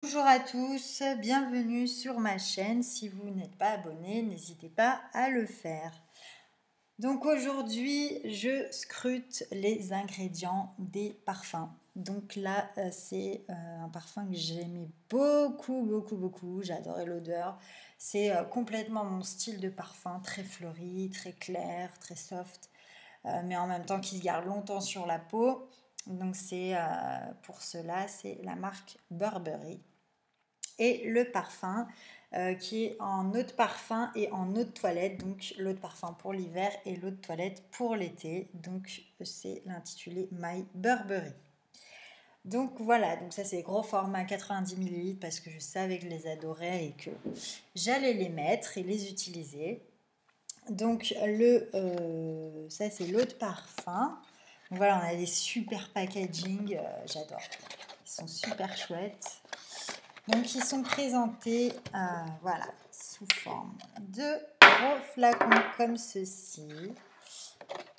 Bonjour à tous, bienvenue sur ma chaîne. Si vous n'êtes pas abonné, n'hésitez pas à le faire. Donc aujourd'hui, je scrute les ingrédients des parfums. Donc là, c'est un parfum que j'aimais beaucoup. J'adorais l'odeur. C'est complètement mon style de parfum, très fleuri, très clair, très soft, mais en même temps qui se garde longtemps sur la peau. Donc c'est pour cela, c'est la marque Burberry. Et le parfum qui est en eau de parfum et en eau de toilette, donc l'eau de parfum pour l'hiver et l'eau de toilette pour l'été. Donc c'est l'intitulé My Burberry. Donc voilà, donc ça c'est gros format 90 ml parce que je savais que je les adorais et que j'allais les mettre et les utiliser. Donc ça c'est l'eau de parfum. Donc voilà, on a des super packaging, j'adore. Ils sont super chouettes. Donc, ils sont présentés voilà, sous forme de gros flacons comme ceci.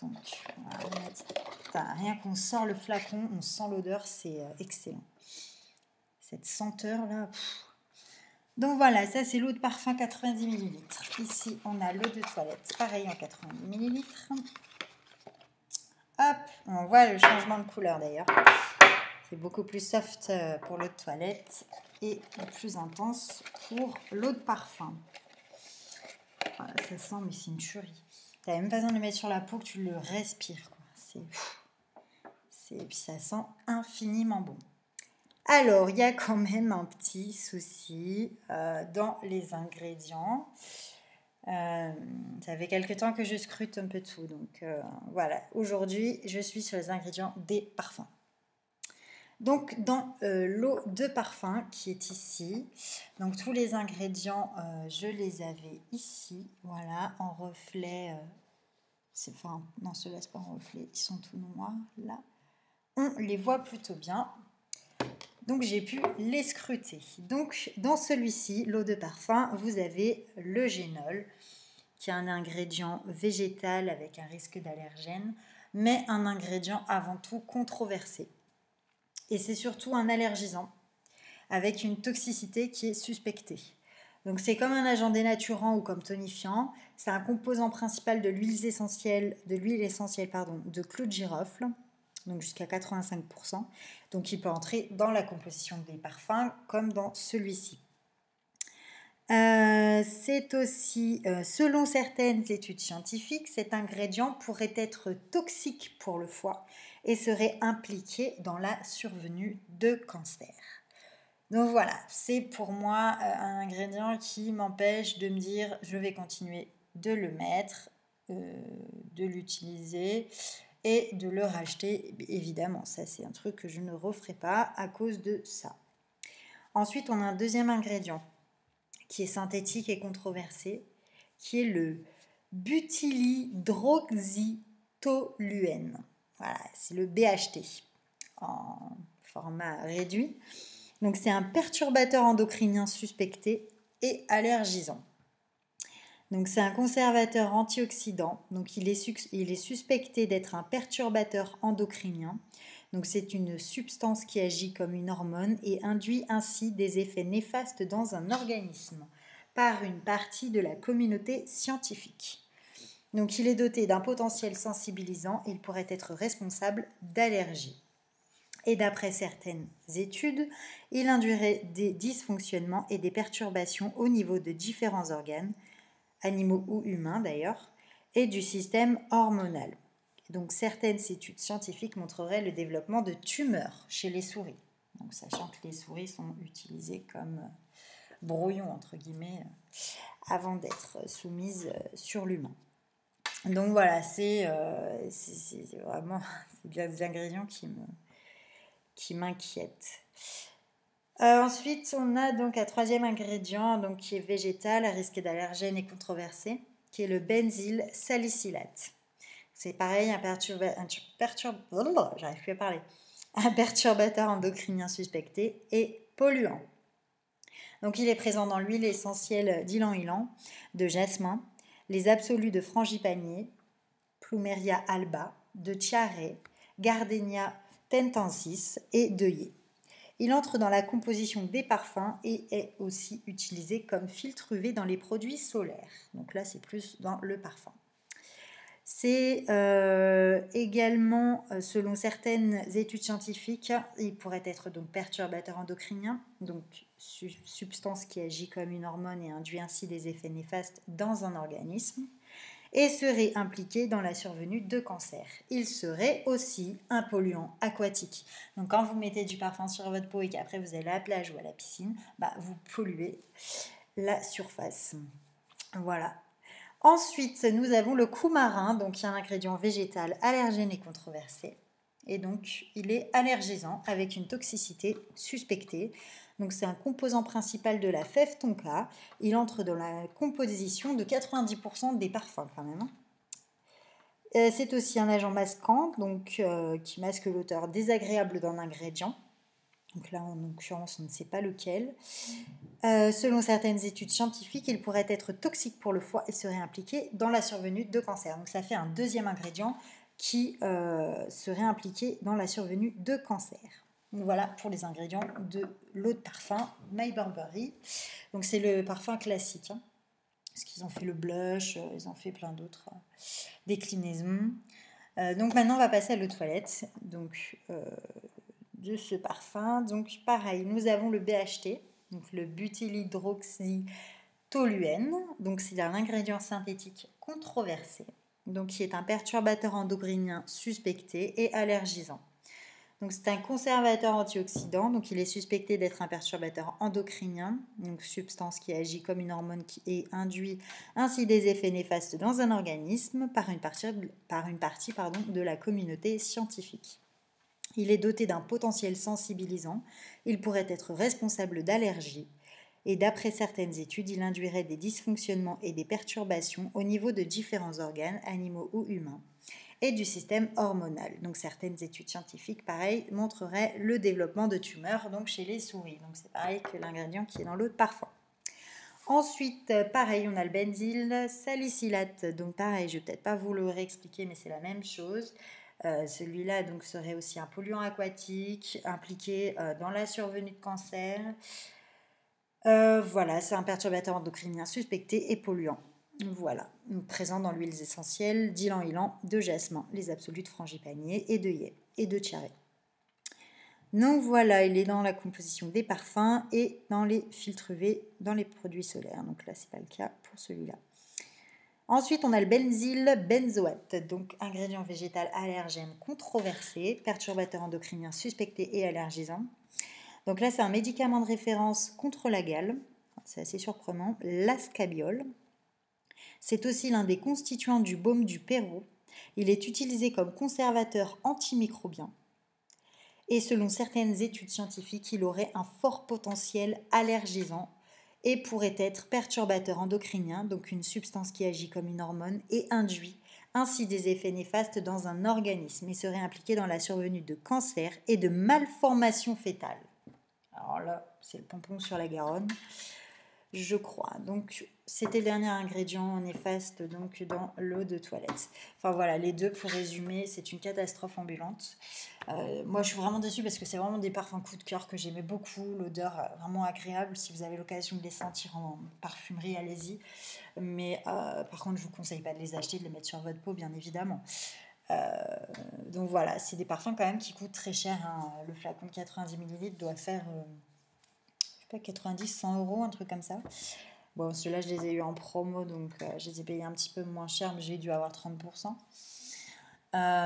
Donc, voilà, rien qu'on sort le flacon, on sent l'odeur, c'est excellent. Cette senteur-là. Donc voilà, ça c'est l'eau de parfum 90 ml. Ici, on a l'eau de toilette, pareil en 90 ml. Hop, on voit le changement de couleur d'ailleurs. C'est beaucoup plus soft pour l'eau de toilette et plus intense pour l'eau de parfum. Voilà, ça sent, mais c'est une tuerie. Tu n'as même pas besoin de le mettre sur la peau, que tu le respires. Et puis ça sent infiniment bon. Alors, il y a quand même un petit souci dans les ingrédients. Ça fait quelques temps que je scrute un peu tout. Donc voilà, aujourd'hui, je suis sur les ingrédients des parfums. Donc dans l'eau de parfum qui est ici, donc tous les ingrédients, je les avais ici, voilà, en reflet, enfin non, ceux-là c'est pas en reflet, ils sont tout noirs là, on les voit plutôt bien, donc j'ai pu les scruter. Donc dans celui-ci, l'eau de parfum, vous avez le génol, qui est un ingrédient végétal avec un risque d'allergène, mais un ingrédient avant tout controversé. Et c'est surtout un allergisant avec une toxicité qui est suspectée. Donc c'est comme un agent dénaturant ou comme tonifiant. C'est un composant principal de l'huile essentielle, de clou de girofle, donc jusqu'à 85%. Donc il peut entrer dans la composition des parfums comme dans celui-ci. C'est aussi, selon certaines études scientifiques, cet ingrédient pourrait être toxique pour le foie et serait impliqué dans la survenue de cancer. Donc voilà, c'est pour moi un ingrédient qui m'empêche de me dire je vais continuer de le mettre, de l'utiliser et de le racheter. Évidemment, ça c'est un truc que je ne referai pas à cause de ça. Ensuite, on a un deuxième ingrédient qui est synthétique et controversé, qui est le butylhydroxytoluène. Voilà, c'est le BHT en format réduit. Donc c'est un perturbateur endocrinien suspecté et allergisant. Donc c'est un conservateur antioxydant. Donc il est suspecté d'être un perturbateur endocrinien. Donc c'est une substance qui agit comme une hormone et induit ainsi des effets néfastes dans un organisme par une partie de la communauté scientifique. Donc il est doté d'un potentiel sensibilisant et il pourrait être responsable d'allergies. Et d'après certaines études, il induirait des dysfonctionnements et des perturbations au niveau de différents organes, animaux ou humains d'ailleurs, et du système hormonal. Donc certaines études scientifiques montreraient le développement de tumeurs chez les souris. Donc sachant que les souris sont utilisées comme brouillon entre guillemets avant d'être soumises sur l'humain. Donc voilà, c'est vraiment des ingrédients qui m'inquiètent. Ensuite, on a donc un troisième ingrédient donc, qui est végétal, à risque d'allergène et controversé, qui est le benzyl salicylate. C'est pareil, un perturbateur endocrinien suspecté et polluant. Donc il est présent dans l'huile essentielle d'ylang-ylang, de jasmin, les absolus de frangipanier, Plumeria alba, de tiare, Gardenia tentensis et d'œillet. Il entre dans la composition des parfums et est aussi utilisé comme filtre UV dans les produits solaires. Donc là, c'est plus dans le parfum. C'est également, selon certaines études scientifiques, il pourrait être donc perturbateur endocrinien, donc substance qui agit comme une hormone et induit ainsi des effets néfastes dans un organisme, et serait impliqué dans la survenue de cancers. Il serait aussi un polluant aquatique. Donc quand vous mettez du parfum sur votre peau et qu'après vous allez à la plage ou à la piscine, vous polluez la surface. Voilà. Ensuite, nous avons le coumarin, donc qui est un ingrédient végétal allergène et controversé. Et donc, il est allergisant avec une toxicité suspectée. Donc, c'est un composant principal de la fève tonka. Il entre dans la composition de 90% des parfums quand même. C'est aussi un agent masquant, donc qui masque l'odeur désagréable d'un ingrédient. Donc là, en l'occurrence, on ne sait pas lequel. Selon certaines études scientifiques, il pourrait être toxique pour le foie et serait impliqué dans la survenue de cancer. Donc ça fait un deuxième ingrédient qui serait impliqué dans la survenue de cancer. Donc voilà pour les ingrédients de l'eau de parfum My Burberry. Donc c'est le parfum classique, hein, parce qu'ils ont fait le blush, ils ont fait plein d'autres déclinaisons. Donc maintenant on va passer à l'eau de toilette. Donc de ce parfum. Donc pareil, nous avons le BHT, donc le butylhydroxytoluène. Donc c'est un ingrédient synthétique controversé, donc qui est un perturbateur endocrinien suspecté et allergisant. Donc c'est un conservateur antioxydant, donc il est suspecté d'être un perturbateur endocrinien, donc substance qui agit comme une hormone et induit ainsi des effets néfastes dans un organisme par une partie de la communauté scientifique. Il est doté d'un potentiel sensibilisant, il pourrait être responsable d'allergies et d'après certaines études, il induirait des dysfonctionnements et des perturbations au niveau de différents organes, animaux ou humains, et du système hormonal. Donc certaines études scientifiques, pareil, montreraient le développement de tumeurs donc chez les souris. Donc c'est pareil que l'ingrédient qui est dans l'eau de parfum. Ensuite, pareil, on a le benzyl salicylate. Donc pareil, je ne vais peut-être pas vous le réexpliquer, mais c'est la même chose. Celui-là donc serait aussi un polluant aquatique impliqué dans la survenue de cancer. Voilà, c'est un perturbateur endocrinien suspecté et polluant. Voilà, donc, présent dans l'huile essentielle d'ylang-ylang, de jasmin, les absolus de frangipanier et d'œillet et de tiare. Donc voilà, il est dans la composition des parfums et dans les filtres UV dans les produits solaires. Donc là, c'est pas le cas pour celui-là. Ensuite, on a le benzylbenzoate, donc ingrédient végétal allergène controversé, perturbateur endocrinien suspecté et allergisant. Donc là, c'est un médicament de référence contre la gale, c'est assez surprenant, l'ascabiol. C'est aussi l'un des constituants du baume du Pérou. Il est utilisé comme conservateur antimicrobien. Et selon certaines études scientifiques, il aurait un fort potentiel allergisant et pourrait être perturbateur endocrinien, donc une substance qui agit comme une hormone et induit ainsi des effets néfastes dans un organisme et serait impliqué dans la survenue de cancer et de malformations fétales. Alors là, c'est le pompon sur la Garonne, je crois. Donc c'était le dernier ingrédient néfaste donc, dans l'eau de toilette. Enfin voilà, les deux pour résumer, c'est une catastrophe ambulante. Moi je suis vraiment déçue parce que c'est vraiment des parfums coup de cœur que j'aimais beaucoup, l'odeur vraiment agréable. Si vous avez l'occasion de les sentir en parfumerie, allez-y. Mais par contre je vous conseille pas de les acheter, de les mettre sur votre peau bien évidemment. Donc voilà, c'est des parfums quand même qui coûtent très cher, hein. Le flacon de 90 ml doit faire 90, 100 euros, un truc comme ça. Bon, ceux-là, je les ai eu en promo, donc je les ai payés un petit peu moins cher, mais j'ai dû avoir 30%.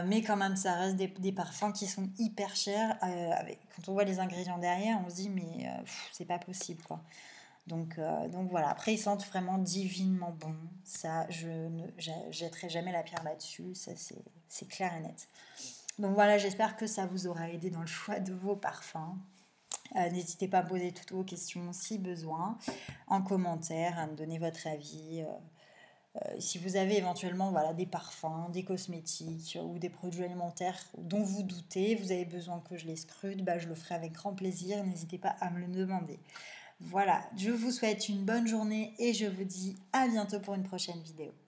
Mais quand même, ça reste des parfums qui sont hyper chers. Quand on voit les ingrédients derrière, on se dit, mais c'est pas possible, quoi. Donc voilà, après, ils sentent vraiment divinement bon. Ça, je ne jetterai jamais la pierre là-dessus, ça c'est clair et net. Donc voilà, j'espère que ça vous aura aidé dans le choix de vos parfums. N'hésitez pas à poser toutes vos questions si besoin en commentaire, à me donner votre avis. Si vous avez éventuellement des parfums, des cosmétiques ou des produits alimentaires dont vous doutez, vous avez besoin que je les scrute, je le ferai avec grand plaisir. N'hésitez pas à me le demander. Voilà, je vous souhaite une bonne journée et je vous dis à bientôt pour une prochaine vidéo.